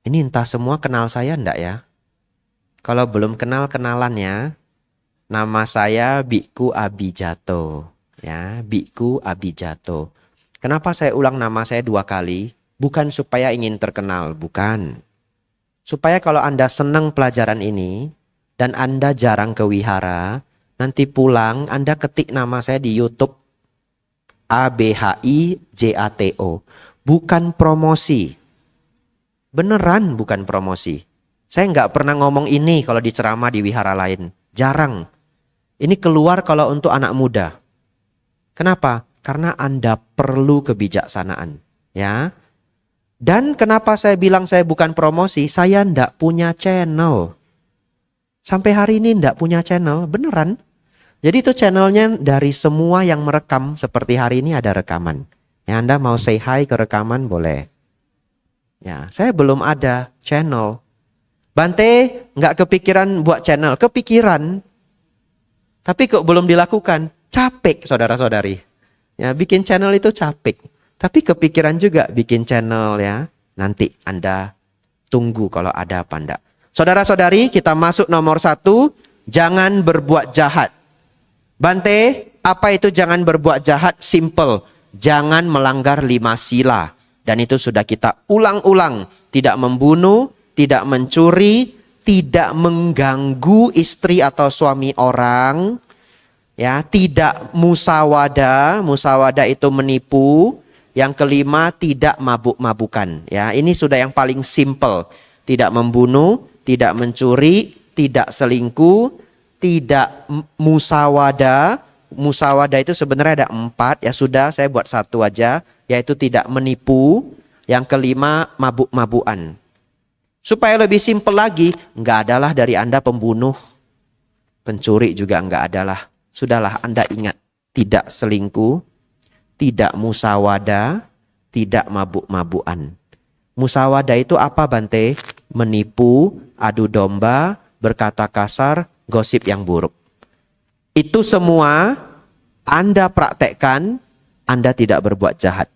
Ini entah semua kenal saya enggak ya? Kalau belum kenal, kenalan ya. Nama saya Biku Abijato. Ya, Biku Abijato. Kenapa saya ulang nama saya 2 kali? Bukan supaya ingin terkenal, bukan. Supaya kalau Anda senang pelajaran ini dan Anda jarang ke wihara, nanti pulang Anda ketik nama saya di YouTube Abhijato. Bukan promosi. Beneran bukan promosi. Saya nggak pernah ngomong ini kalau di ceramah di wihara lain. Jarang. Ini keluar kalau untuk anak muda. Kenapa? Karena Anda perlu kebijaksanaan. Ya. Dan kenapa saya bilang saya bukan promosi? Saya ndak punya channel. Sampai hari ini ndak punya channel. Beneran. Jadi itu channelnya dari semua yang merekam. Seperti hari ini ada rekaman. Ya, Anda mau say hi ke rekaman boleh. Ya, saya belum ada channel. Bante nggak kepikiran buat channel. Kepikiran. Tapi kok belum dilakukan. Capek saudara-saudari. Ya, bikin channel itu capek. Tapi kepikiran juga bikin channel ya. Nanti Anda tunggu kalau ada apa enggak. Saudara-saudari, kita masuk nomor 1. Jangan berbuat jahat. Bante, apa itu jangan berbuat jahat? Simple. Jangan melanggar 5 sila. Dan itu sudah kita ulang-ulang. Tidak membunuh, tidak mencuri, tidak mengganggu istri atau suami orang. Ya, tidak musawada. Musawada itu menipu. Yang kelima, tidak mabuk-mabukan. Ya, ini sudah yang paling simple. Tidak membunuh, tidak mencuri, tidak selingkuh, tidak musawada. Musawada itu sebenarnya ada 4. Ya sudah, saya buat 1 aja. Yaitu tidak menipu. Yang kelima, mabuk-mabukan. Supaya lebih simple lagi, nggak adalah dari Anda pembunuh. Pencuri juga nggak adalah. Sudahlah, Anda ingat. Tidak selingkuh, tidak musawada, tidak mabuk-mabukan. Musawada itu apa Bante? Menipu, adu domba, berkata kasar, gosip yang buruk. Itu semua Anda praktekkan, Anda tidak berbuat jahat.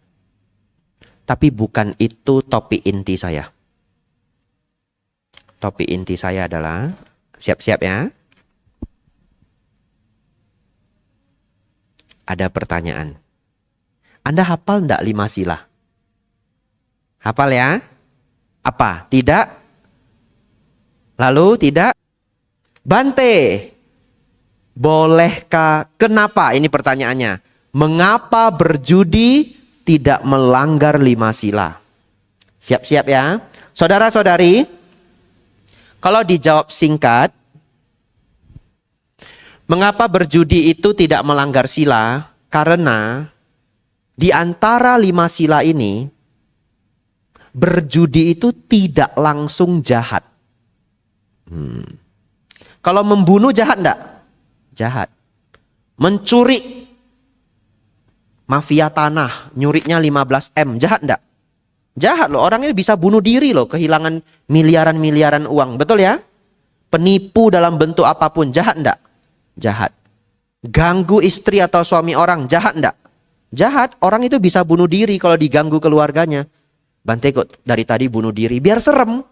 Tapi bukan itu topik inti saya. Topik inti saya adalah, siap-siap ya. Ada pertanyaan. Anda hafal enggak 5 sila? Hafal ya? Apa? Tidak? Lalu tidak? Bante, bolehkah? Kenapa? Ini pertanyaannya. Mengapa berjudi tidak melanggar 5 sila? Siap-siap ya. Saudara-saudari, kalau dijawab singkat, mengapa berjudi itu tidak melanggar sila? Karena di antara 5 sila ini, berjudi itu tidak langsung jahat. Kalau membunuh jahat enggak? Jahat. Mencuri, mafia tanah, nyurinya 15 M, jahat enggak? Jahat loh, orangnya bisa bunuh diri loh, kehilangan miliaran-miliaran uang, betul ya? Penipu dalam bentuk apapun, jahat enggak? Jahat. Ganggu istri atau suami orang, jahat enggak? Jahat, orang itu bisa bunuh diri kalau diganggu keluarganya. Bante kok dari tadi bunuh diri, biar serem.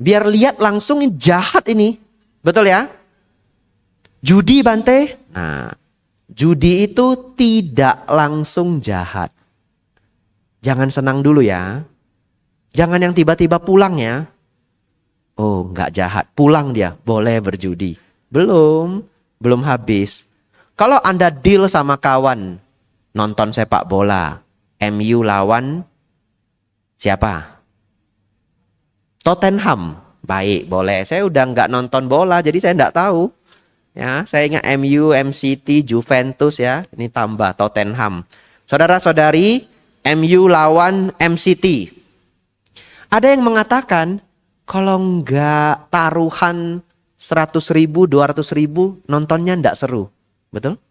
Biar lihat langsung jahat ini. Betul ya? Judi Bante. Nah, judi itu tidak langsung jahat. Jangan senang dulu ya. Jangan yang tiba-tiba pulang ya. Oh, nggak jahat. Pulang dia, boleh berjudi. Belum habis. Kalau Anda deal sama kawan, nonton sepak bola, MU lawan siapa? Tottenham. Baik, boleh. Saya udah nggak nonton bola, jadi saya nggak tahu. Ya, saya ingat MU, MCT, Juventus ya. Ini tambah Tottenham. Saudara-saudari, MU lawan MCT. Ada yang mengatakan, kalau nggak taruhan 100.000, 200.000, nontonnya nggak seru. Betul?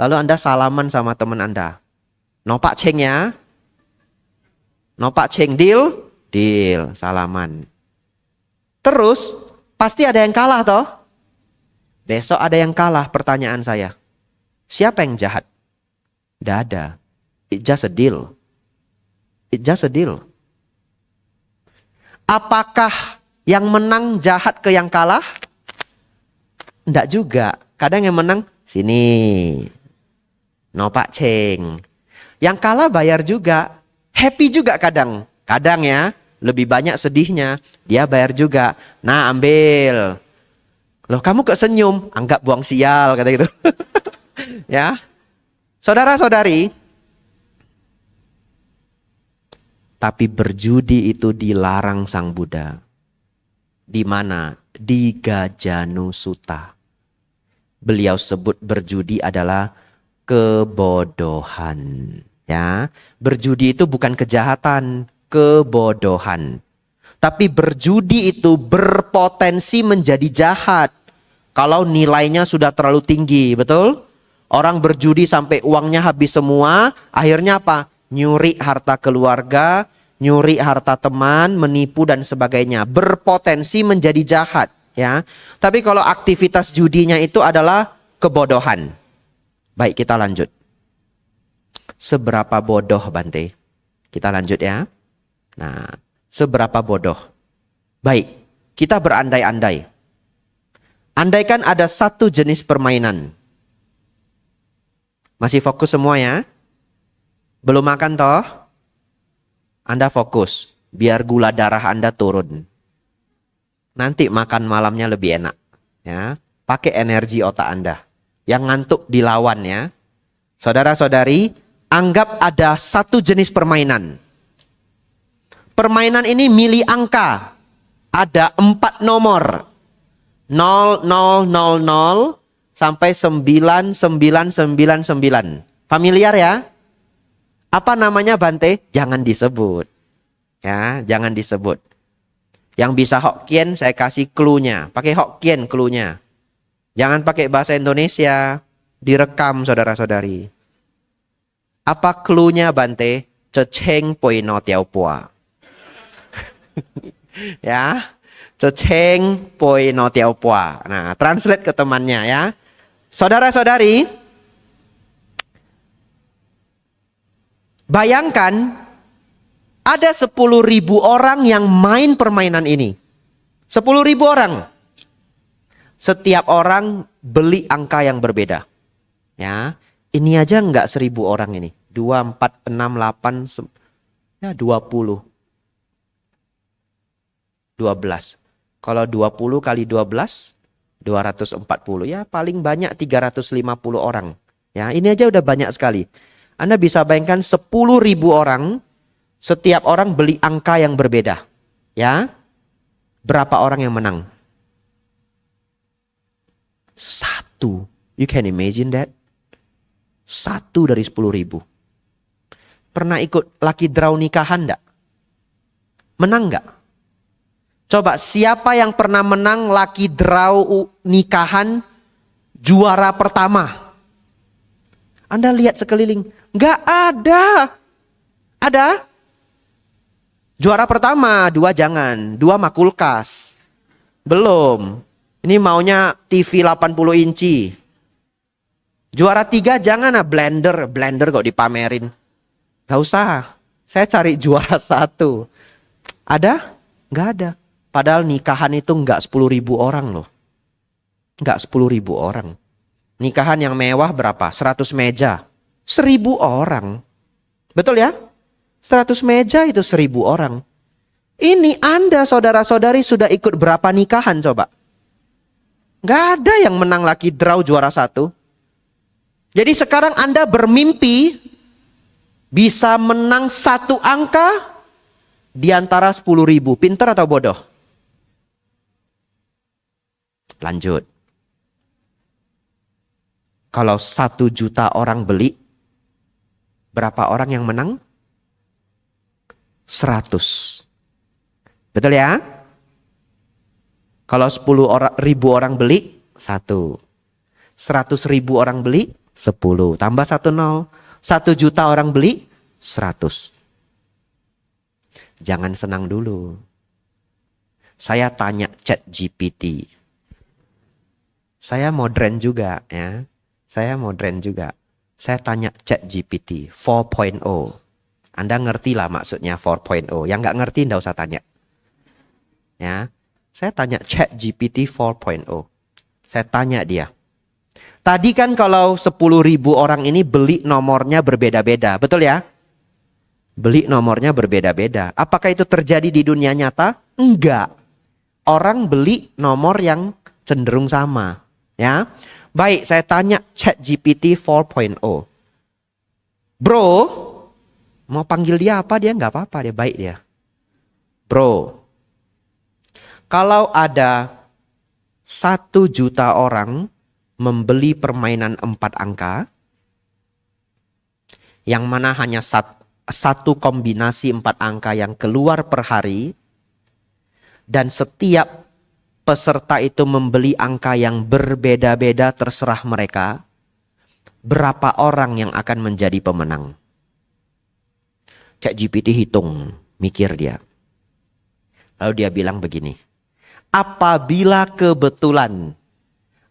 Lalu Anda salaman sama teman Anda. No Pak Ceng ya. No Pak Ceng, deal? Deal, salaman. Terus, pasti ada yang kalah toh? Besok ada yang kalah, pertanyaan saya. Siapa yang jahat? Tidak ada. It's just a deal. It's just a deal. Apakah yang menang jahat ke yang kalah? Enggak juga. Kadang yang menang, sini. No Pak Ceng. Yang kalah bayar juga. Happy juga kadang. Kadang ya, lebih banyak sedihnya. Dia bayar juga. Nah, ambil. Loh, kamu kok senyum? Anggap buang sial, kata gitu. Ya. Saudara-saudari, tapi berjudi itu dilarang Sang Buddha. Di mana? Di Gajanu Sutta. Beliau sebut berjudi adalah kebodohan. Ya, berjudi itu bukan kejahatan, kebodohan. Tapi berjudi itu berpotensi menjadi jahat kalau nilainya sudah terlalu tinggi, betul? Orang berjudi sampai uangnya habis semua, akhirnya apa? Nyuri harta keluarga, nyuri harta teman, menipu dan sebagainya. Berpotensi menjadi jahat, ya. Tapi kalau aktivitas judinya itu adalah kebodohan. Baik, kita lanjut. Seberapa bodoh, Bante? Kita lanjut ya. Nah, seberapa bodoh? Baik, kita berandai-andai. Andaikan ada satu jenis permainan. Masih fokus semua ya? Belum makan toh? Anda fokus, biar gula darah Anda turun. Nanti makan malamnya lebih enak. Ya, pakai energi otak Anda. Yang ngantuk dilawan ya. Saudara-saudari, anggap ada satu jenis permainan. Permainan ini milih angka. Ada 4 nomor. 0, 0, 0, 0 sampai 9999. Familiar ya? Apa namanya Bante? Jangan disebut. Ya, jangan disebut. Yang bisa Hokkien saya kasih clue-nya. Pakai Hokkien clue-nya. Jangan pakai bahasa Indonesia. Direkam saudara-saudari. Apa clue-nya Bante? Ceceng poi no tiao pua. Ya. Ceceng poi no tiao pua. Nah, translate ke temannya ya. Saudara-saudari, bayangkan ada 10.000 orang yang main permainan ini. 10.000 orang. Setiap orang beli angka yang berbeda. Ya, ini aja enggak 1.000 orang ini. 2, 4, 6, 8, ya 20. 12. Kalau 20 kali 12, 240. Ya paling banyak 350 orang. Ya, ini aja udah banyak sekali. Anda bisa bayangkan 10.000 orang, setiap orang beli angka yang berbeda. Ya, berapa orang yang menang? 1. You can imagine that? 1 dari 10.000. Pernah ikut lucky draw nikahan enggak? Menang enggak? Coba siapa yang pernah menang lucky draw nikahan juara pertama? Anda lihat sekeliling. Enggak ada. Ada? Juara pertama, 2 jangan. 2 mah kulkas. Belum. Ini maunya TV 80 inci. Juara 3 jangan lah, blender. Blender kok dipamerin. Gak usah. Saya cari juara 1. Ada? Gak ada. Padahal nikahan itu enggak 10.000 orang loh. Enggak 10.000 orang. Nikahan yang mewah berapa? 100 meja. 1.000 orang. Betul ya? 100 meja itu 1.000 orang. Ini Anda saudara-saudari sudah ikut berapa nikahan coba? Enggak ada yang menang lucky draw juara 1. Jadi sekarang Anda bermimpi bisa menang 1 angka di antara 10.000. Pintar atau bodoh? Lanjut. Kalau 1 juta orang beli, berapa orang yang menang? 100. Betul ya? Kalau 10.000 orang beli, 1. 100.000 orang beli, 10. Tambah 1 0. 1 juta orang beli, 100. Jangan senang dulu. Saya tanya ChatGPT. Saya modern juga ya. Saya modern juga. Saya tanya ChatGPT 4.0. Anda ngerti lah maksudnya 4.0. Yang nggak ngerti nggak usah tanya. Ya. Saya tanya ChatGPT 4.0. Saya tanya dia. Tadi kan kalau 10.000 orang ini beli nomornya berbeda-beda, betul ya? Beli nomornya berbeda-beda. Apakah itu terjadi di dunia nyata? Enggak. Orang beli nomor yang cenderung sama, ya. Baik, saya tanya ChatGPT 4.0. Bro, mau panggil dia apa? Dia nggak apa-apa, dia baik dia. Bro, kalau ada 1 juta orang membeli permainan 4 angka, yang mana hanya satu kombinasi 4 angka yang keluar per hari, dan setiap peserta itu membeli angka yang berbeda-beda terserah mereka, berapa orang yang akan menjadi pemenang? ChatGPT hitung, mikir dia. Lalu dia bilang begini, apabila kebetulan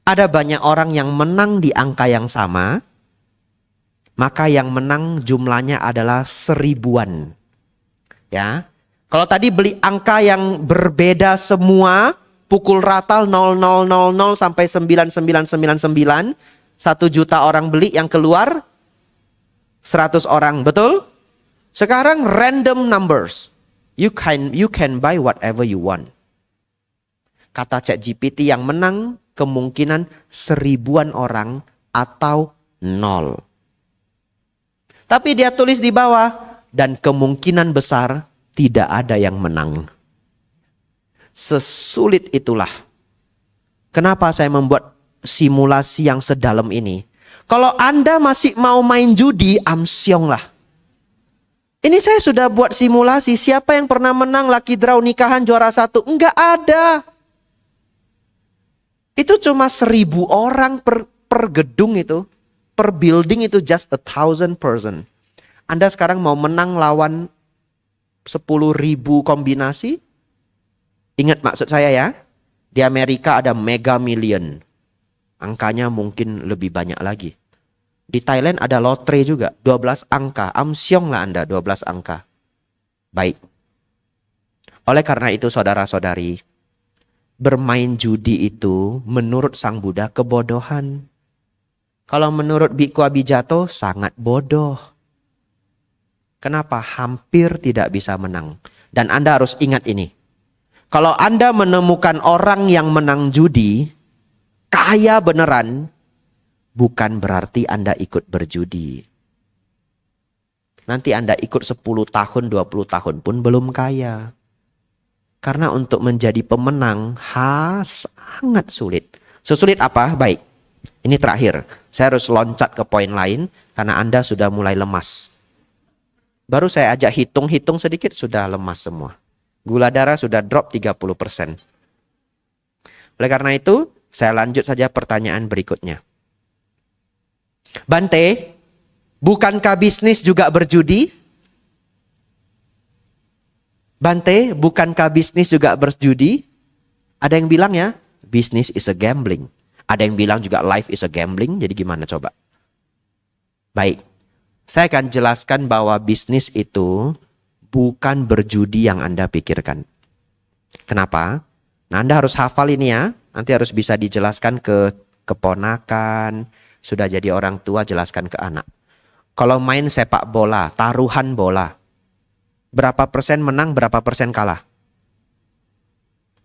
ada banyak orang yang menang di angka yang sama, maka yang menang jumlahnya adalah 1000-an. Ya. Kalau tadi beli angka yang berbeda semua, pukul rata 0000 sampai 9999, 1 juta orang beli, yang keluar 100 orang, betul? Sekarang random numbers. You can buy whatever you want. Kata ChatGPT, yang menang kemungkinan 1000-an orang atau 0. Tapi dia tulis di bawah, dan kemungkinan besar tidak ada yang menang. Sesulit itulah kenapa saya membuat simulasi yang sedalam ini. Kalau Anda masih mau main judi, amsyong lah. Ini saya sudah buat simulasi, siapa yang pernah menang lucky draw nikahan juara 1? Enggak ada. Itu cuma 1000 orang per gedung itu. Per building itu just 1,000 person. Anda sekarang mau menang lawan 10.000 kombinasi? Ingat maksud saya ya. Di Amerika ada Mega Million. Angkanya mungkin lebih banyak lagi. Di Thailand ada lotre juga. 12 angka. Amsyong lah Anda 12 angka. Baik. Oleh karena itu saudara-saudari, bermain judi itu menurut Sang Buddha kebodohan. Kalau menurut Bhikkhu Abhijato sangat bodoh. Kenapa? Hampir tidak bisa menang. Dan Anda harus ingat ini. Kalau Anda menemukan orang yang menang judi, kaya beneran, bukan berarti Anda ikut berjudi. Nanti Anda ikut 10 tahun, 20 tahun pun belum kaya. Karena untuk menjadi pemenang sangat sulit. Sesulit apa? Baik. Ini terakhir. Saya harus loncat ke poin lain karena Anda sudah mulai lemas. Baru saya ajak hitung-hitung sedikit sudah lemas semua. Gula darah sudah drop 30%. Oleh karena itu, saya lanjut saja pertanyaan berikutnya. Bante, bukankah bisnis juga berjudi? Bante, bukankah bisnis juga berjudi? Ada yang bilang ya, bisnis is a gambling. Ada yang bilang juga life is a gambling. Jadi gimana coba? Baik, saya akan jelaskan bahwa bisnis itu bukan berjudi yang Anda pikirkan. Kenapa? Nah, Anda harus hafal ini ya. Nanti harus bisa dijelaskan ke keponakan. Sudah jadi orang tua, jelaskan ke anak. Kalau main sepak bola, taruhan bola. Berapa persen menang, berapa persen kalah?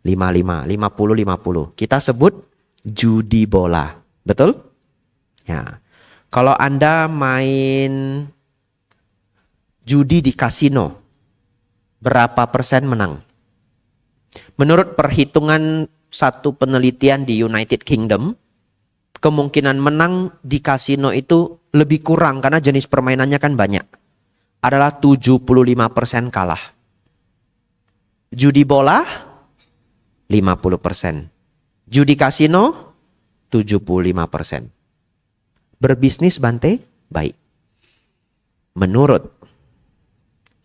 55, 50, 50. Kita sebut judi bola. Betul? Ya. Kalau Anda main judi di kasino, berapa persen menang? Menurut perhitungan satu penelitian di United Kingdom, kemungkinan menang di kasino itu lebih kurang karena jenis permainannya kan banyak. Adalah 75% kalah. Judi bola 50%. Judi kasino 75%. Berbisnis Bante? Baik. Menurut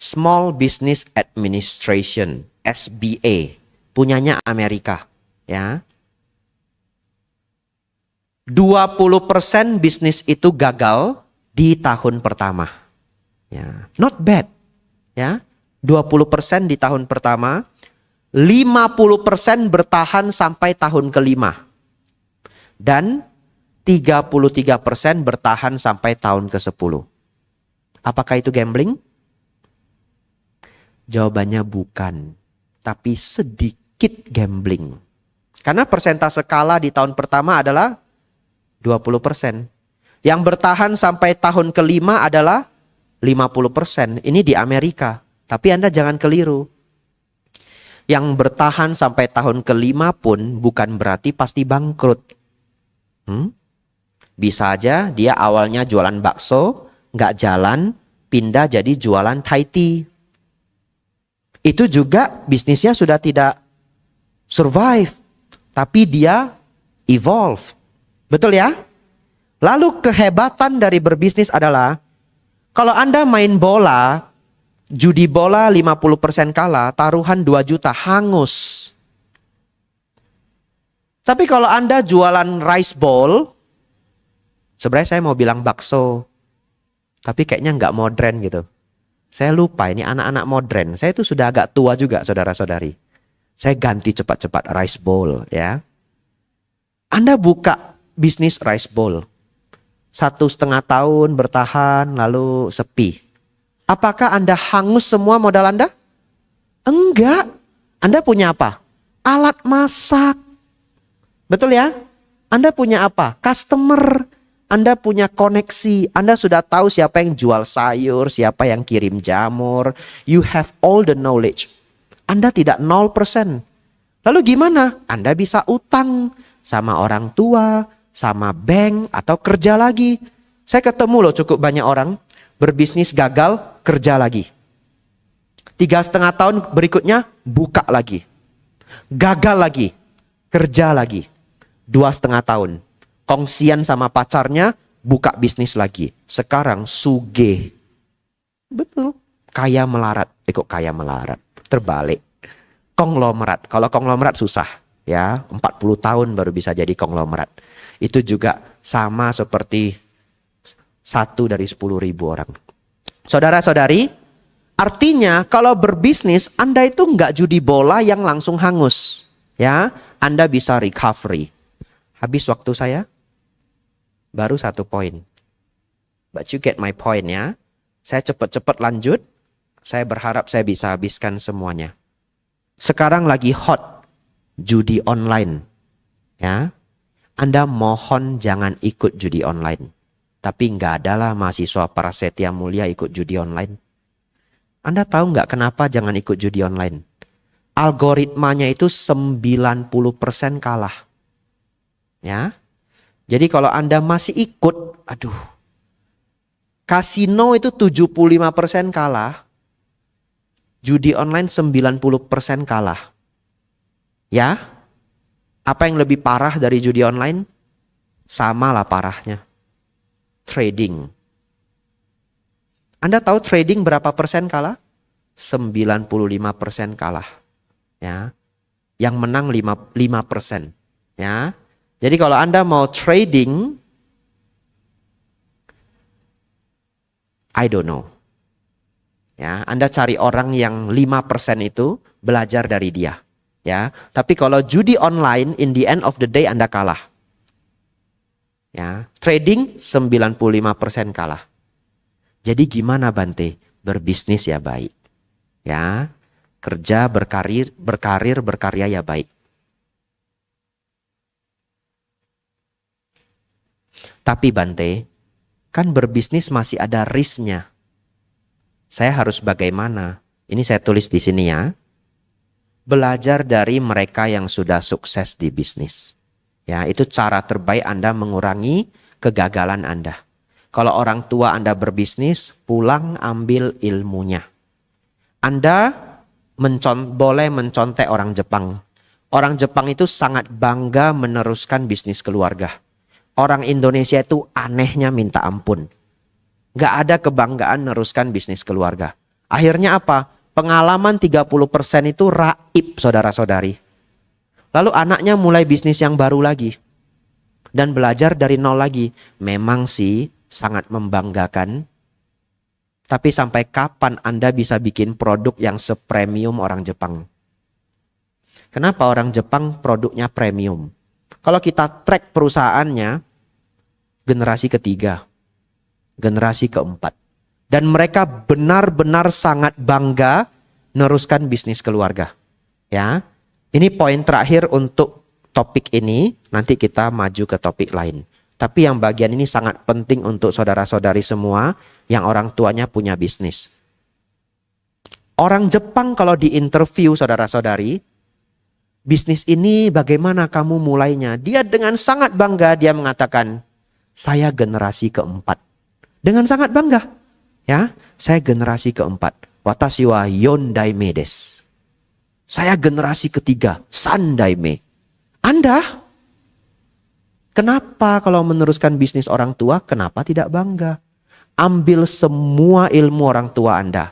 Small Business Administration, SBA, punyanya Amerika, ya. 20% bisnis itu gagal di tahun pertama. Ya, not bad. Ya. 20% di tahun pertama, 50% bertahan sampai tahun kelima. Dan 33% bertahan sampai tahun ke-10. Apakah itu gambling? Jawabannya bukan. Tapi sedikit gambling. Karena persentase kalah di tahun pertama adalah 20%. Yang bertahan sampai tahun kelima adalah 50%. Ini di Amerika. Tapi Anda jangan keliru. Yang bertahan sampai tahun kelima pun bukan berarti pasti bangkrut. Bisa aja dia awalnya jualan bakso, nggak jalan, pindah jadi jualan Thai tea. Itu juga bisnisnya sudah tidak survive. Tapi dia evolve. Betul ya? Lalu kehebatan dari berbisnis adalah, kalau Anda main bola, judi bola 50% kalah, taruhan 2 juta, hangus. Tapi kalau Anda jualan rice bowl, sebenarnya saya mau bilang bakso, tapi kayaknya nggak modern gitu. Saya lupa ini anak-anak modern. Saya itu sudah agak tua juga, saudara-saudari. Saya ganti cepat-cepat rice bowl ya. Anda buka bisnis rice bowl. 1,5 tahun bertahan lalu sepi. Apakah Anda hangus semua modal Anda? Enggak. Anda punya apa? Alat masak. Betul ya? Anda punya apa? Customer. Anda punya koneksi. Anda sudah tahu siapa yang jual sayur, siapa yang kirim jamur. You have all the knowledge. Anda tidak 0%. Lalu gimana? Anda bisa utang sama orang tua, sama bank, atau kerja lagi. Saya ketemu loh cukup banyak orang berbisnis gagal, kerja lagi. 3,5 tahun berikutnya buka lagi. Gagal lagi, kerja lagi. 2,5 tahun. Kongsian sama pacarnya, buka bisnis lagi. Sekarang sugih. Betul. Kaya melarat. Kok kaya melarat? Terbalik. Konglomerat. Kalau konglomerat susah. Ya, 40 tahun baru bisa jadi konglomerat. Itu juga sama seperti 1 dari 10.000 orang. Saudara-saudari, artinya kalau berbisnis Anda itu nggak judi bola yang langsung hangus. Ya, Anda bisa recovery. Habis waktu saya, baru 1 poin. But you get my point ya. Saya cepat-cepat lanjut. Saya berharap saya bisa habiskan semuanya. Sekarang lagi hot judi online. Ya. Anda mohon jangan ikut judi online. Tapi nggak adalah mahasiswa Prasetya Mulia ikut judi online. Anda tahu nggak kenapa jangan ikut judi online? Algoritmanya itu 90% kalah. Ya. Jadi kalau Anda masih ikut, aduh. Kasino itu 75% kalah. Judi online 90% kalah. Ya. Apa yang lebih parah dari judi online? Sama lah parahnya. Trading. Anda tahu trading berapa persen kalah? 95% kalah. Ya. Yang menang 5%. Ya. Jadi kalau Anda mau trading, I don't know. Ya, Anda cari orang yang 5% itu, belajar dari dia. Ya, tapi kalau judi online, in the end of the day Anda kalah. Ya, trading 95% kalah. Jadi gimana Bante? Berbisnis ya baik. Ya, kerja, berkarir, berkarya ya baik. Tapi Bante, kan berbisnis masih ada risknya. Saya harus bagaimana? Ini saya tulis di sini ya. Belajar dari mereka yang sudah sukses di bisnis. Ya, itu cara terbaik Anda mengurangi kegagalan Anda. Kalau orang tua Anda berbisnis, pulang ambil ilmunya. Anda boleh mencontek orang Jepang. Orang Jepang itu sangat bangga meneruskan bisnis keluarga. Orang Indonesia itu anehnya minta ampun. Gak ada kebanggaan meneruskan bisnis keluarga. Akhirnya apa? Pengalaman 30% itu raib saudara-saudari. Lalu anaknya mulai bisnis yang baru lagi. Dan belajar dari nol lagi. Memang sih sangat membanggakan. Tapi sampai kapan Anda bisa bikin produk yang sepremium orang Jepang? Kenapa orang Jepang produknya premium? Kalau kita track perusahaannya, generasi ketiga, generasi keempat. Dan mereka benar-benar sangat bangga meneruskan bisnis keluarga. Ya, ini poin terakhir untuk topik ini. Nanti kita maju ke topik lain. Tapi yang bagian ini sangat penting untuk saudara-saudari semua yang orang tuanya punya bisnis. Orang Jepang kalau diinterview saudara-saudari, bisnis ini bagaimana kamu mulainya? Dia dengan sangat bangga dia mengatakan, saya generasi keempat. Dengan sangat bangga. Ya, saya generasi keempat. Watashi wa yondaime desu. Saya generasi ketiga, sandaime. Anda, kenapa kalau meneruskan bisnis orang tua, kenapa tidak bangga? Ambil semua ilmu orang tua Anda.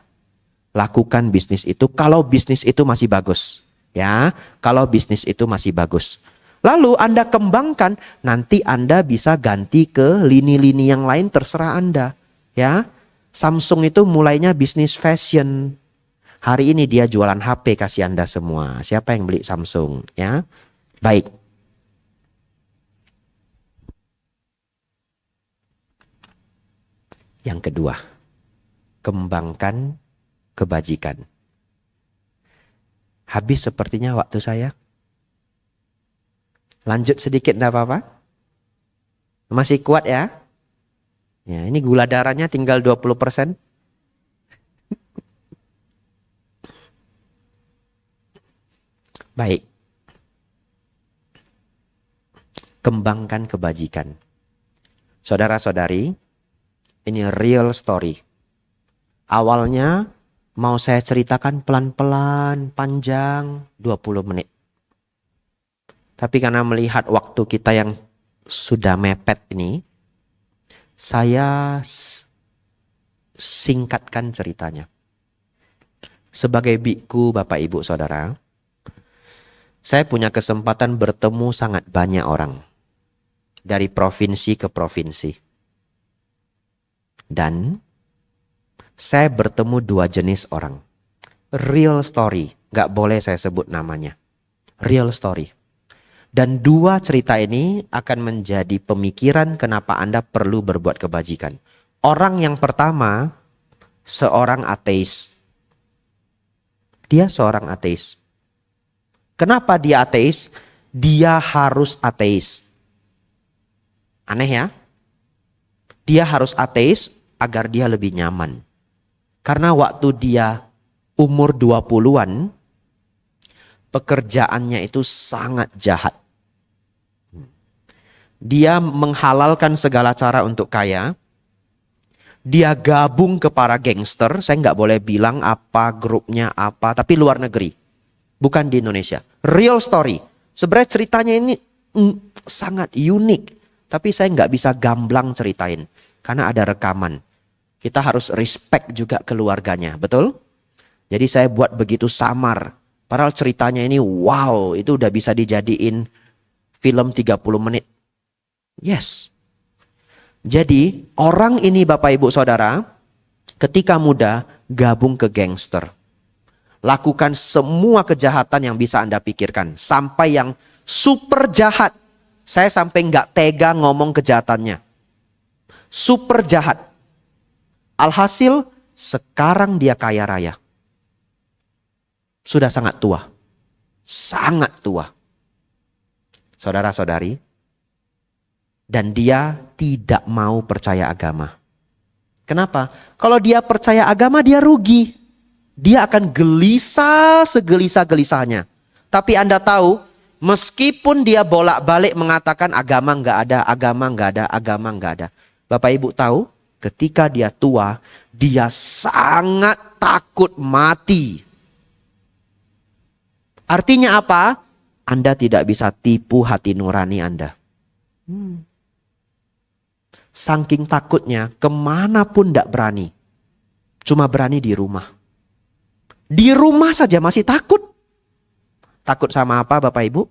Lakukan bisnis itu kalau bisnis itu masih bagus. Ya, kalau bisnis itu masih bagus. Lalu Anda kembangkan, nanti Anda bisa ganti ke lini-lini yang lain terserah Anda. Ya, Samsung itu mulainya bisnis fashion. Hari ini dia jualan HP kasih Anda semua. Siapa yang beli Samsung? Ya, baik. Yang kedua, kembangkan kebajikan. Habis sepertinya waktu saya. Lanjut sedikit enggak apa-apa? Masih kuat ya? Ya, ini gula darahnya tinggal 20%. Baik. Kembangkan kebajikan. Saudara-saudari, ini real story. Awalnya mau saya ceritakan pelan-pelan, panjang, 20 menit. Tapi karena melihat waktu kita yang sudah mepet ini, saya singkatkan ceritanya. Sebagai biku, Bapak Ibu Saudara, saya punya kesempatan bertemu sangat banyak orang. Dari provinsi ke provinsi. Dan saya bertemu dua jenis orang. Real story. Gak boleh saya sebut namanya. Real story. Dan dua cerita ini akan menjadi pemikiran kenapa Anda perlu berbuat kebajikan. Orang yang pertama, seorang ateis. Dia seorang ateis. Kenapa dia ateis? Dia harus ateis. Aneh ya? Dia harus ateis agar dia lebih nyaman. Karena waktu dia umur 20-an, pekerjaannya itu sangat jahat. Dia menghalalkan segala cara untuk kaya. Dia gabung ke para gangster. Saya nggak boleh bilang apa grupnya apa, tapi luar negeri. Bukan di Indonesia. Real story. Sebenarnya ceritanya ini sangat unik. Tapi saya nggak bisa gamblang ceritain. Karena ada rekaman. Kita harus respect juga keluarganya. Betul? Jadi saya buat begitu samar. Padahal ceritanya ini wow. Itu udah bisa dijadiin film 30 menit. Yes. Jadi orang ini Bapak Ibu Saudara. Ketika muda gabung ke gangster. Lakukan semua kejahatan yang bisa Anda pikirkan. Sampai yang super jahat. Saya sampai nggak tega ngomong kejahatannya. Super jahat. Alhasil sekarang dia kaya raya. Sudah sangat tua. Sangat tua. Saudara-saudari. Dan dia tidak mau percaya agama. Kenapa? Kalau dia percaya agama dia rugi. Dia akan gelisah segelisah-gelisahnya. Tapi Anda tahu, meskipun dia bolak-balik mengatakan agama nggak ada, agama nggak ada, agama nggak ada. Bapak Ibu tahu, ketika dia tua, dia sangat takut mati. Artinya apa? Anda tidak bisa tipu hati nurani Anda. Saking takutnya, kemanapun tidak berani. Cuma berani di rumah. Di rumah saja masih takut. Takut sama apa Bapak Ibu?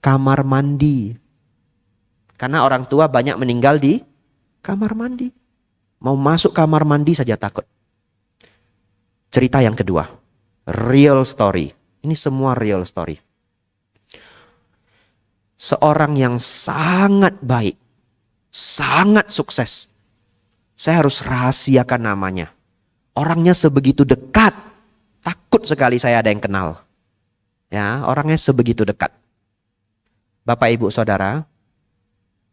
Kamar mandi. Karena orang tua banyak meninggal di kamar mandi. Mau masuk kamar mandi saja takut. Cerita yang kedua. Real story. Ini semua real story. Seorang yang sangat baik, sangat sukses. Saya harus rahasiakan namanya. Orangnya sebegitu dekat. Takut sekali saya ada yang kenal. Ya, orangnya sebegitu dekat. Bapak, Ibu, Saudara,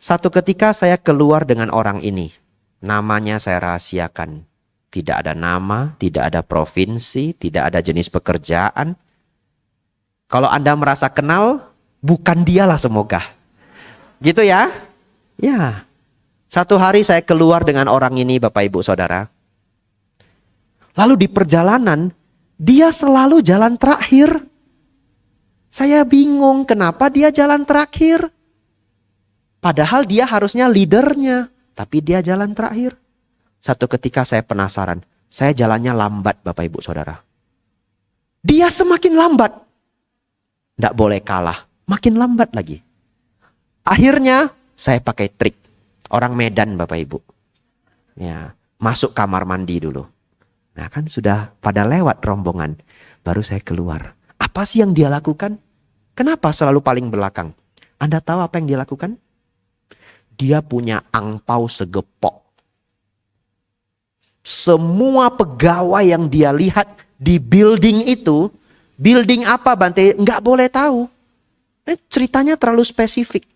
satu ketika saya keluar dengan orang ini. Namanya saya rahasiakan. Tidak ada nama, tidak ada provinsi, tidak ada jenis pekerjaan. Kalau Anda merasa kenal, bukan dialah semoga. Gitu ya? Ya. Satu hari saya keluar dengan orang ini, Bapak, Ibu, Saudara. Lalu di perjalanan, dia selalu jalan terakhir. Saya bingung kenapa dia jalan terakhir. Padahal dia harusnya leadernya, tapi dia jalan terakhir. Satu ketika saya penasaran, saya jalannya lambat, Bapak, Ibu, Saudara. Dia semakin lambat. Tidak boleh kalah, makin lambat lagi. Akhirnya saya pakai trik. Orang Medan, Bapak, Ibu. Ya, masuk kamar mandi dulu. Nah, kan sudah pada lewat rombongan. Baru saya keluar. Apa sih yang dia lakukan? Kenapa selalu paling belakang? Anda tahu apa yang dia lakukan? Dia punya angpau segepok. Semua pegawai yang dia lihat di building itu, building apa, Bante? Nggak boleh tahu. Ceritanya terlalu spesifik.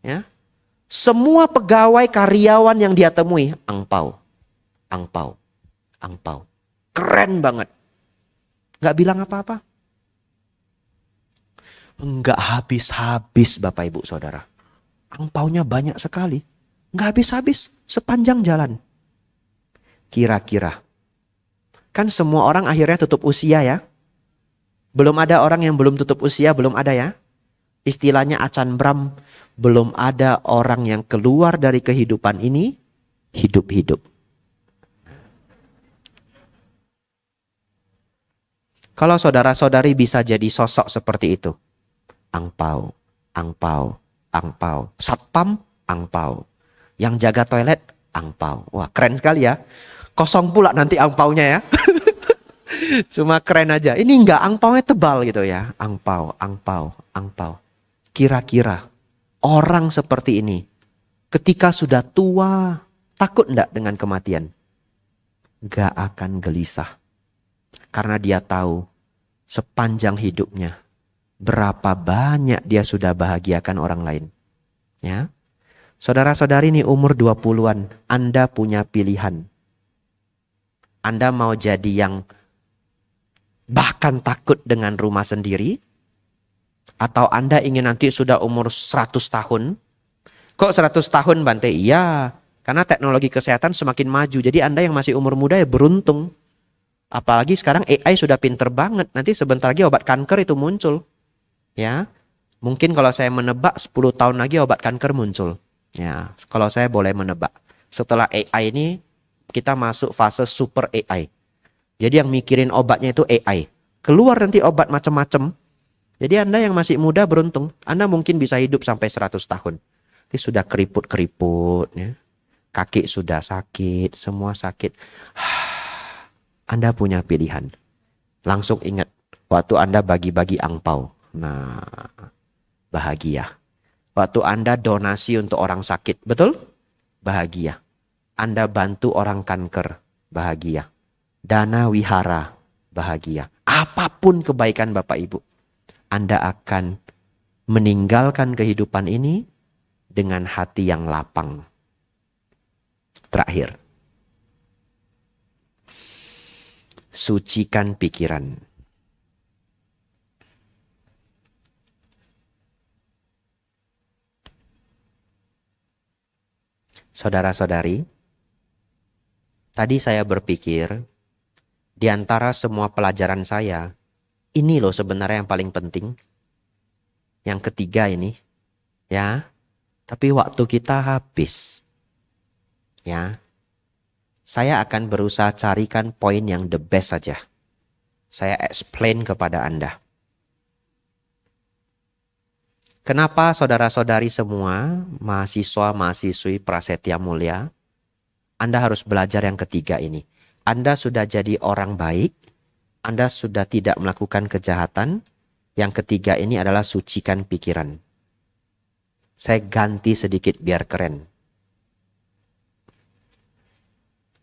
Ya. Semua pegawai karyawan yang dia temui, angpau, angpau, angpau. Keren banget. Nggak bilang apa-apa. Nggak habis-habis, Bapak, Ibu, Saudara. Angpaunya banyak sekali. Nggak habis-habis sepanjang jalan. Kira-kira. Kan semua orang akhirnya tutup usia ya. Belum ada orang yang belum tutup usia, belum ada ya. Istilahnya Acan Bram, belum ada orang yang keluar dari kehidupan ini hidup-hidup. Kalau saudara-saudari bisa jadi sosok seperti itu. Angpau, angpau, angpau. Satpam, angpau. Yang jaga toilet, angpau. Wah, keren sekali ya. Kosong pula nanti angpaunya ya. Cuma keren aja. Ini enggak, angpaunya tebal gitu ya. Angpau, angpau, angpau. Kira-kira orang seperti ini ketika sudah tua, takut enggak dengan kematian? Enggak akan gelisah. Karena dia tahu sepanjang hidupnya berapa banyak dia sudah bahagiakan orang lain. Ya. Saudara-saudari ini umur 20-an, Anda punya pilihan. Anda mau jadi yang bahkan takut dengan rumah sendiri? Atau Anda ingin nanti sudah umur 100 tahun? Kok 100 tahun, Bante? Iya, karena teknologi kesehatan semakin maju. Jadi Anda yang masih umur muda ya beruntung. Apalagi sekarang AI sudah pinter banget. Nanti sebentar lagi obat kanker itu muncul. Ya, mungkin kalau saya menebak 10 tahun lagi obat kanker muncul. Ya, kalau saya boleh menebak. Setelah AI ini kita masuk fase super AI. Jadi yang mikirin obatnya itu AI. Keluar nanti obat macam-macam. Jadi Anda yang masih muda beruntung. Anda mungkin bisa hidup sampai 100 tahun. Ini sudah keriput-keriput. Ya. Kaki sudah sakit. Semua sakit. Anda punya pilihan. Langsung ingat. Waktu Anda bagi-bagi angpau. Nah, bahagia. Waktu Anda donasi untuk orang sakit. Betul? Bahagia. Anda bantu orang kanker, bahagia. Dana wihara, bahagia. Apapun kebaikan Bapak Ibu, Anda akan meninggalkan kehidupan ini dengan hati yang lapang. Terakhir, sucikan pikiran. Saudara-saudari, tadi saya berpikir, di antara semua pelajaran saya, ini loh sebenarnya yang paling penting. Yang ketiga ini, ya. Tapi waktu kita habis. Ya. Saya akan berusaha carikan poin yang the best saja. Saya explain kepada Anda. Kenapa saudara-saudari semua, mahasiswa-mahasiswi Prasetya Mulia, Anda harus belajar yang ketiga ini. Anda sudah jadi orang baik, Anda sudah tidak melakukan kejahatan. Yang ketiga ini adalah sucikan pikiran. Saya ganti sedikit biar keren.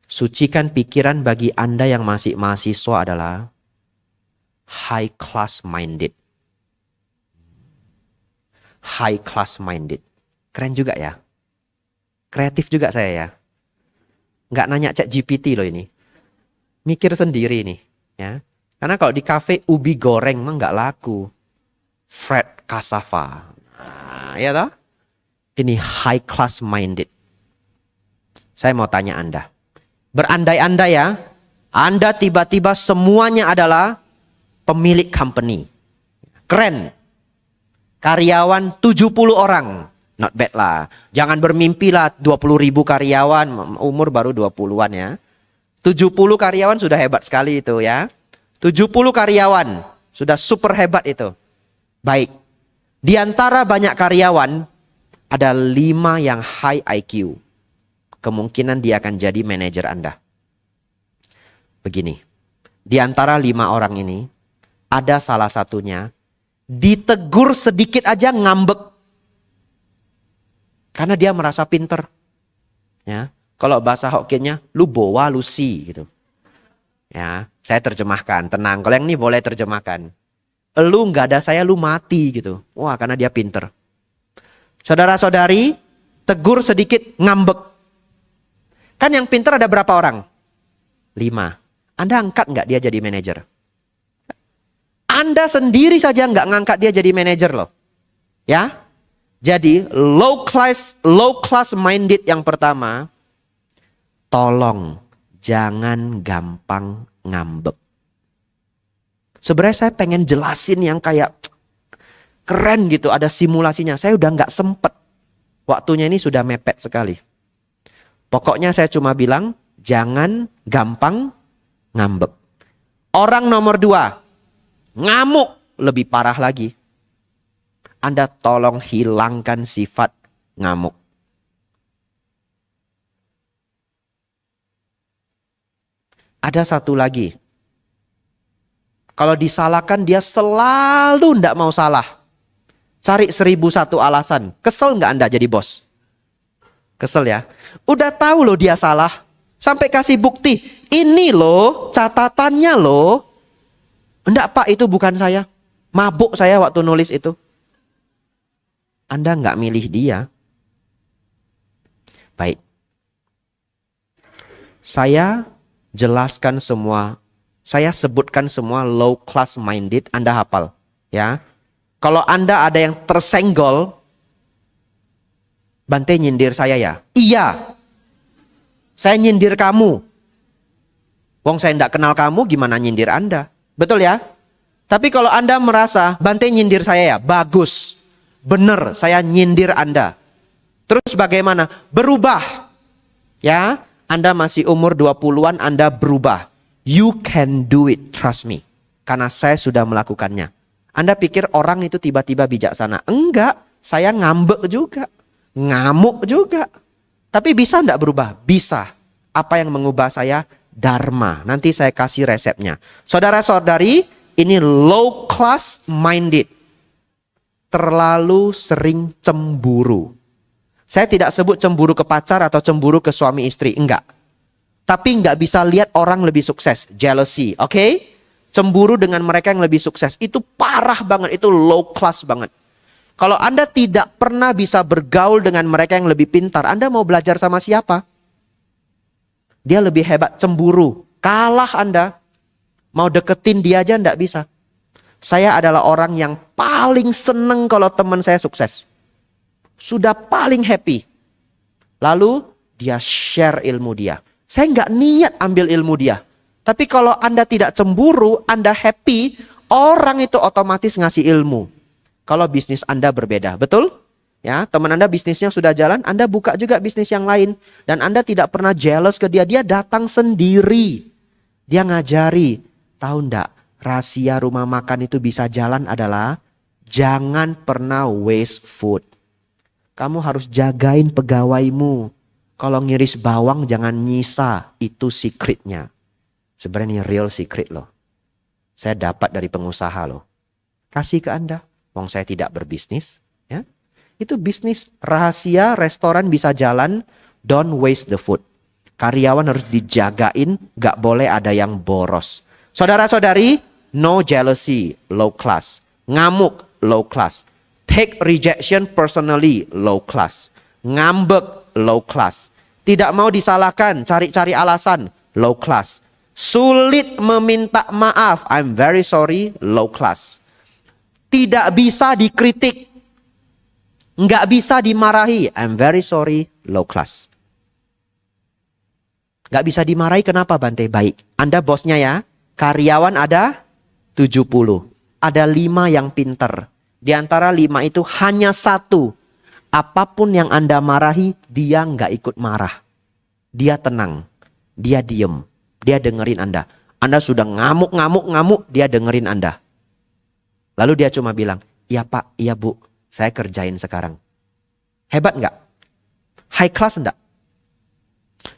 Sucikan pikiran bagi Anda yang masih mahasiswa adalah high class minded. High class minded. Keren juga ya. Kreatif juga saya ya. Nggak nanya ChatGPT loh ini. Mikir sendiri nih. Ya. Karena kalau di kafe ubi goreng mah nggak laku. Fred cassava. Nah, ya toh? Ini high class minded. Saya mau tanya Anda. Berandai-andai ya. Anda tiba-tiba semuanya adalah pemilik company. Keren. Karyawan 70 orang. Not bad lah. Jangan bermimpi lah 20.000 karyawan. Umur baru 20-an ya. 70 karyawan sudah hebat sekali itu ya. 70 karyawan. Sudah super hebat itu. Baik. Di antara banyak karyawan. Ada 5 yang high IQ. Kemungkinan dia akan jadi manajer Anda. Begini. Di antara 5 orang ini. Ada salah satunya. Ditegur sedikit aja ngambek. Karena dia merasa pinter. Ya, kalau bahasa Hokkiennya, lu bawa lu si gitu. Ya, saya terjemahkan, tenang. Kalau yang ini boleh terjemahkan. Lu nggak ada saya, lu mati gitu. Wah, karena dia pinter. Saudara-saudari, tegur sedikit ngambek. Kan yang pinter ada berapa orang? 5. Anda angkat nggak dia jadi manajer? Anda sendiri saja nggak ngangkat dia jadi manajer loh. Ya. Jadi low class minded yang pertama, tolong jangan gampang ngambek. Sebenarnya saya pengen jelasin yang kayak keren gitu, ada simulasinya. Saya udah nggak sempet. Waktunya ini sudah mepet sekali. Pokoknya saya cuma bilang jangan gampang ngambek. Orang nomor 2, ngamuk lebih parah lagi. Anda tolong hilangkan sifat ngamuk. Ada satu lagi. Kalau disalahkan dia selalu tidak mau salah. Cari 1001 alasan. Kesel nggak Anda jadi bos? Kesel ya. Udah tahu loh dia salah. Sampai kasih bukti. Ini loh catatannya loh. Enggak Pak, itu bukan saya. Mabuk saya waktu nulis itu. Anda nggak milih dia. Baik. Saya jelaskan semua. Saya sebutkan semua low class minded. Anda hafal. Ya. Kalau Anda ada yang tersenggol. Bante nyindir saya ya? Iya. Saya nyindir kamu. Wong saya nggak kenal kamu, gimana nyindir Anda? Betul ya? Tapi kalau Anda merasa Bante nyindir saya ya? Bagus. Benar, saya nyindir Anda. Terus bagaimana? Berubah. Ya, Anda masih umur 20-an, Anda berubah. You can do it, trust me. Karena saya sudah melakukannya. Anda pikir orang itu tiba-tiba bijaksana? Enggak, saya ngambek juga. Ngamuk juga. Tapi bisa enggak berubah? Bisa. Apa yang mengubah saya? Dharma. Nanti saya kasih resepnya. Saudara-saudari, ini low class minded. Terlalu sering cemburu. Saya tidak sebut cemburu ke pacar atau cemburu ke suami istri. Enggak. Tapi enggak bisa lihat orang lebih sukses. Jealousy. Oke? Cemburu dengan mereka yang lebih sukses. Itu parah banget. Itu low class banget. Kalau Anda tidak pernah bisa bergaul dengan mereka yang lebih pintar. Anda mau belajar sama siapa? Dia lebih hebat cemburu. Kalah Anda. Mau deketin dia aja enggak bisa. Saya adalah orang yang paling seneng kalau teman saya sukses. Sudah paling happy. Lalu dia share ilmu dia. Saya nggak niat ambil ilmu dia. Tapi kalau Anda tidak cemburu, Anda happy, orang itu otomatis ngasih ilmu. Kalau bisnis Anda berbeda, betul? Ya, teman Anda bisnisnya sudah jalan, Anda buka juga bisnis yang lain. Dan Anda tidak pernah jealous ke dia. Dia datang sendiri. Dia ngajari. Tahu enggak? Rahasia rumah makan itu bisa jalan adalah jangan pernah waste food. Kamu harus jagain pegawaimu. Kalau ngiris bawang jangan nyisa. Itu secretnya. Sebenarnya ini real secret loh. Saya dapat dari pengusaha loh. Kasih ke Anda. Wong saya tidak berbisnis. Ya. Itu bisnis. Rahasia restoran bisa jalan. Don't waste the food. Karyawan harus dijagain. Gak boleh ada yang boros. Saudara-saudari, no jealousy, low class. Ngamuk, low class. Take rejection personally, low class. Ngambek, low class. Tidak mau disalahkan, cari-cari alasan, low class. Sulit meminta maaf, I'm very sorry, low class. Tidak bisa dikritik, nggak bisa dimarahi, I'm very sorry, low class. Nggak bisa dimarahi kenapa Bante? Baik, Anda bosnya ya, karyawan ada 70. Ada 5 yang pinter. Di antara 5 itu hanya 1. Apapun yang Anda marahi, dia nggak ikut marah. Dia tenang, dia diem. Dia dengerin Anda. Anda sudah ngamuk, dia dengerin Anda. Lalu dia cuma bilang, iya Pak, iya Bu, saya kerjain sekarang. Hebat nggak? High class enggak?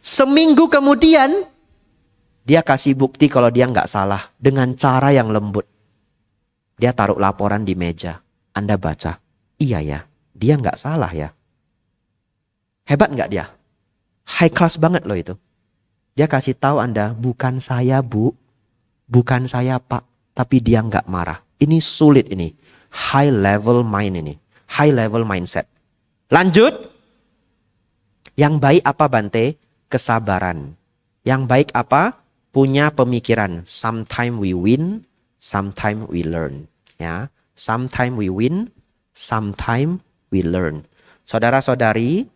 Seminggu kemudian, dia kasih bukti kalau dia nggak salah. Dengan cara yang lembut. Dia taruh laporan di meja. Anda baca, iya ya, dia nggak salah ya. Hebat nggak dia? High class banget loh itu. Dia kasih tahu Anda, bukan saya Bu, bukan saya Pak, tapi dia nggak marah. Ini sulit ini, high level mind ini, high level mindset. Lanjut, yang baik apa Bante? Kesabaran. Yang baik apa? Punya pemikiran. Sometimes we win, sometimes we learn. Ya, sometimes we win, sometimes we learn. Saudara-saudari,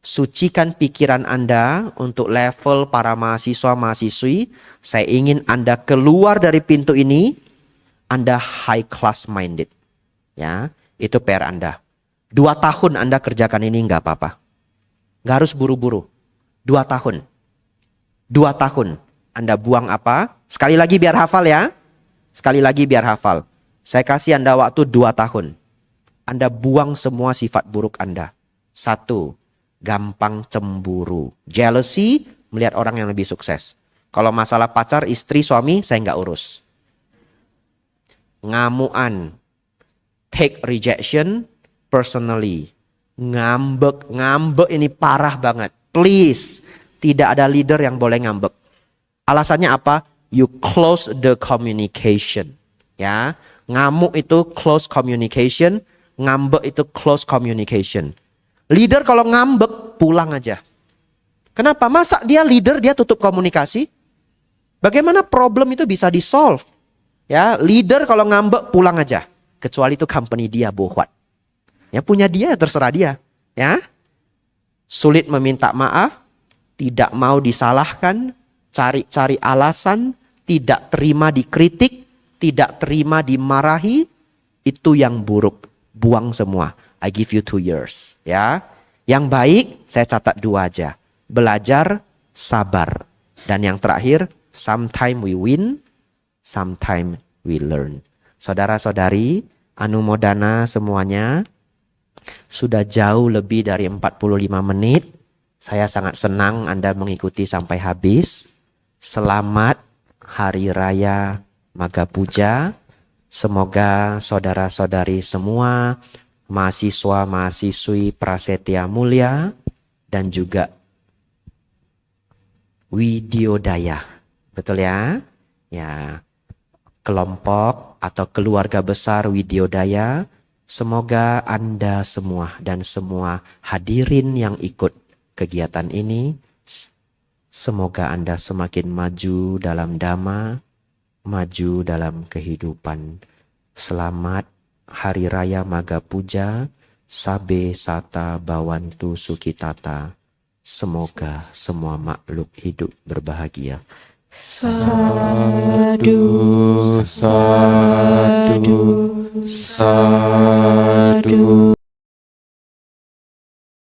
sucikan pikiran Anda untuk level para mahasiswa-mahasiswi. Saya ingin Anda keluar dari pintu ini, Anda high class minded. Ya, itu PR Anda. 2 tahun Anda kerjakan ini nggak apa-apa. Nggak harus buru-buru. 2 tahun. 2 tahun. Anda buang apa? Sekali lagi biar hafal ya. Sekali lagi biar hafal. Saya kasih Anda waktu 2 tahun. Anda buang semua sifat buruk Anda. 1. Gampang cemburu. Jealousy, melihat orang yang lebih sukses. Kalau masalah pacar, istri, suami, saya nggak urus. Ngamuan. Take rejection personally. Ngambek ini parah banget. Please, tidak ada leader yang boleh ngambek. Alasannya apa? You close the communication. Ya, ngamuk itu close communication, ngambek itu close communication. Leader kalau ngambek, pulang aja. Kenapa? Masa dia leader, dia tutup komunikasi? Bagaimana problem itu bisa di-solve? Ya, leader kalau ngambek, pulang aja. Kecuali itu company dia, bohwat. Ya, punya dia, terserah dia. Ya, sulit meminta maaf, tidak mau disalahkan, cari-cari alasan, tidak terima dikritik, tidak terima dimarahi, itu yang buruk. Buang semua. I give you 2 years. Ya. Yang baik saya catat 2 aja. Belajar, sabar. Dan yang terakhir, sometime we win, sometime we learn. Saudara-saudari, anumodana semuanya. Sudah jauh lebih dari 45 menit. Saya sangat senang Anda mengikuti sampai habis. Selamat Hari Raya Maga Puja. Semoga saudara-saudari semua, mahasiswa-mahasiswi Prasetya Mulia, dan juga Widyodaya. Betul ya? Ya, kelompok atau keluarga besar Widyodaya, semoga Anda semua dan semua hadirin yang ikut kegiatan ini, semoga Anda semakin maju dalam dhamma, maju dalam kehidupan. Selamat Hari Raya Maga Puja, Sabe Sata Bawantu Sukitata. Semoga semua makhluk hidup berbahagia. Sadu, sadu, sadu.